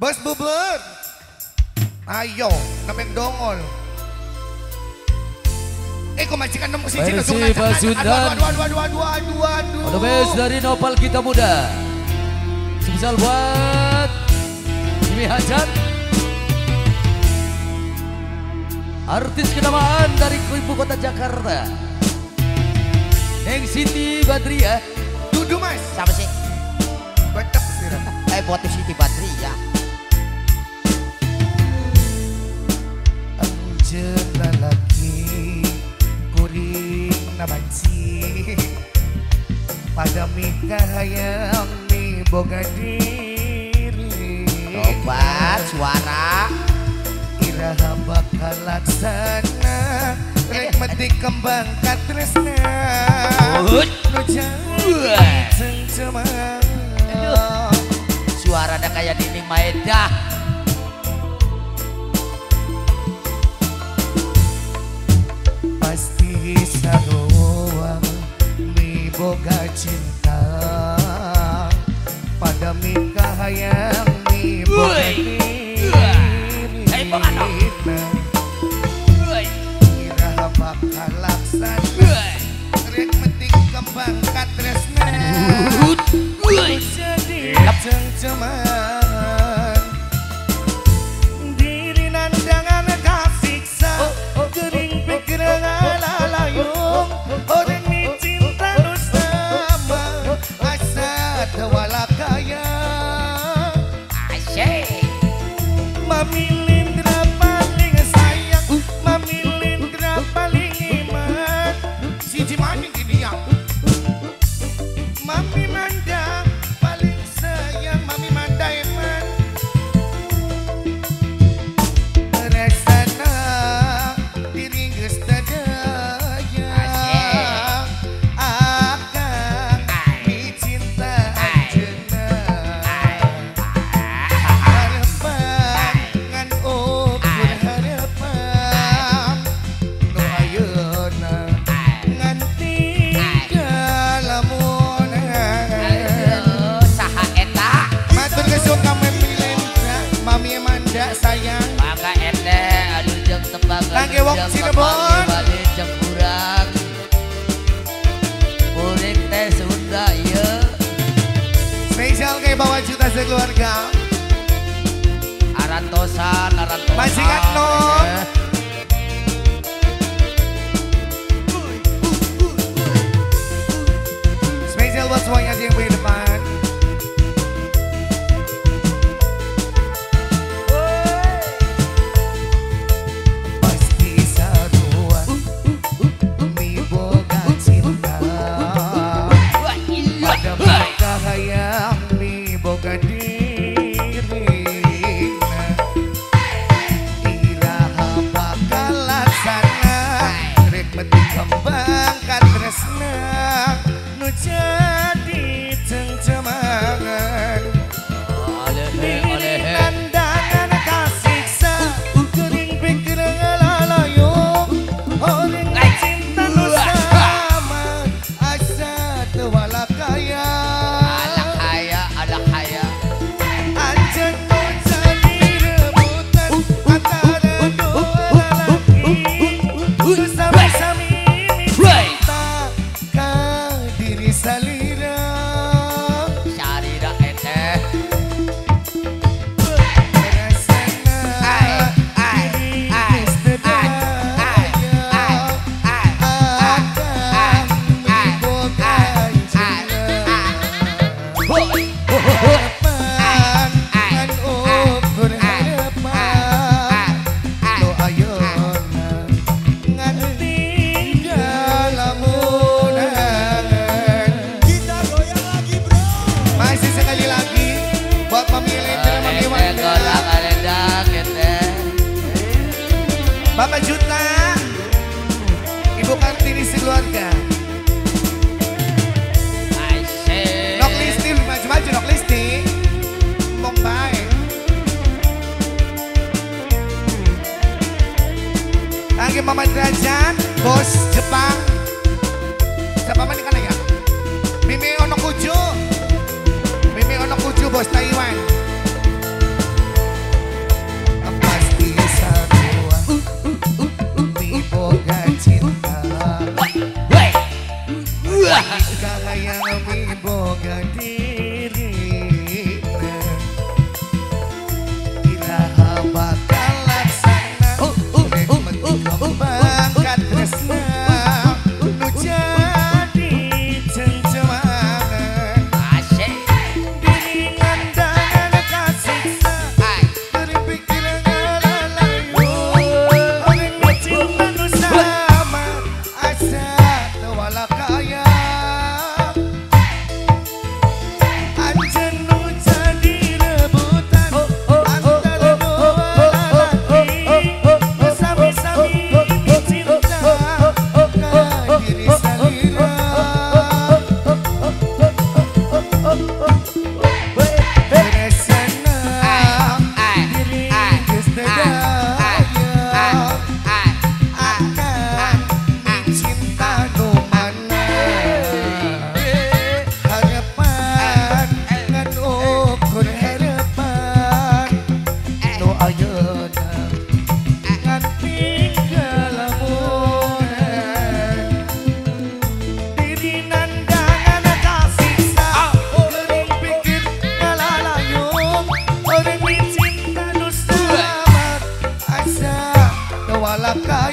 Bos bubur. Ayo, nameng dongol. Kok majikan nemu si Cina dong. Versi Pasundan. Aduh. The best dari Nopal kita muda. Spesial buat Jimmy Hajar. Artis kenamaan dari ibu kota Jakarta. Neng Siti Badriah. Dudu mas. Siapa sih? Bedak sih. Buat Siti Badriah. Anjen lalaki kuring nabanci pada mikah yang mi boga diri. Obat suara. Iraha bakal laksana rek metik kembang katresna nu jadi cengcemang. Suara ada kayak Dini Maeda. Pasti sarua mi boga cinta pada mikah yang mi boga diri. Iraha bakal laksana rek metik kembang katresna jadi cengceman. Diri nandangan kasiksa gering pikiran lalayung orang ni cinta nu sama asa tewala kaya Asyik. mamilin dra paling sayang mamilin dra paling iman si Jimani gini yang mami manda paling sayang mami manda iman resana diri geus tadaya akan dicinta ajeuna harapan ngan ukur harapan nu ayeuna ngan tinggal lamunan Saha eta? matur geus ka memilih mami manda sayang Mangga ente aduh jeung tembang. Kangge wong Cirebon. Bade jeung urang. Kuring teh Sunda ieu. spesial kayak bawa juta sekeluarga Arantosan. Majikan Nom. Spesial buat semuanya sih yang di depan. Pasti sarua mi boga cinta pada mereka hayang mi boga dirina. Iraha bakal laksana rek metik kembang katresna nu jadi cengcemangan. Nandangan kasiksa gering pikiran lalayung orang cinta nu sama asa tewala kaya Ada kaya. anjeun nu jadi rebutan antara dua lalaki nu sami-sami cinta ka diri salira. Syarira ente. Masih sekali lagi buat memilih Mami Wanda, Bapak Juta, Ibu Kartini sekeluarga. Nok Listi, maju-maju Nok Listi. Ngomong baik. Lagi Mama Derajat, Bos Jepang. Siapa mana kan ya? Mimi Ono Kuju. Mimi Ono Kuju Bos Taiwan. kakak